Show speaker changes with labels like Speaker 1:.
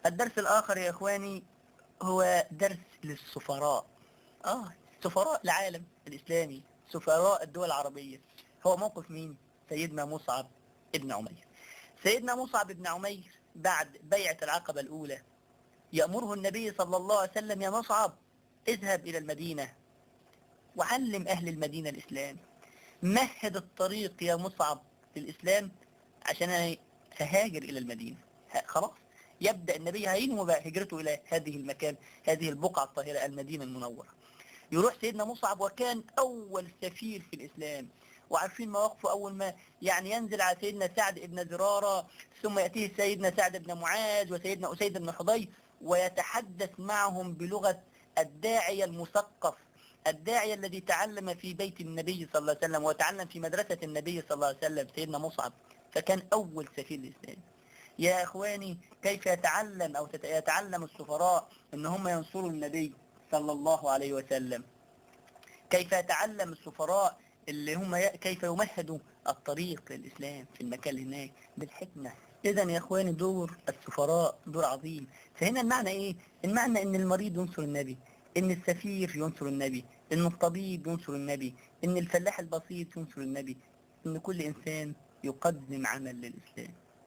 Speaker 1: الدرس الآخر يا إخواني هو درس للسفراء. سفراء العالم الإسلامي، سفراء الدول العربية. هو موقف مين؟ سيدنا مصعب ابن عمير. سيدنا مصعب ابن عمير بعد بيعة العقبة الأولى يأمره النبي صلى الله عليه وسلم: يا مصعب اذهب إلى المدينة وعلم أهل المدينة الإسلام، مهد الطريق يا مصعب للإسلام، عشان أنا ههاجر إلى المدينة. خلاص يبدأ النبي هينوي بقى هجرته إلى هذه المكان، هذه البقعة الطاهرة المدينة المنورة. يروح سيدنا مصعب وكان أول سفير في الإسلام، وعارفين مواقفه. أول ما يعني ينزل على سيدنا سعد بن زرارة، ثم يأتيه سيدنا سعد بن معاذ وسيدنا أسيد بن حضير، ويتحدث معهم بلغة الداعية المثقف، الداعية الذي تعلم في بيت النبي صلى الله عليه وسلم وتعلم في مدرسة النبي صلى الله عليه وسلم، سيدنا مصعب. فكان أول سفير الإسلام. يا إخواني، كيف يتعلم السفراء إن هم ينصروا النبي صلى الله عليه وسلم؟ كيف يتعلم السفراء اللي هم كيف يمهدوا الطريق للإسلام في المكان اللي هناك بالحكمة؟ إذا يا إخواني دور السفراء دور عظيم. فهنا المعنى إيه؟ المعنى إن المريض ينصر النبي، إن السفير ينصر النبي، إن الطبيب ينصر النبي، إن الفلاح البسيط ينصر النبي، إن كل إنسان يقدم عمل للإسلام.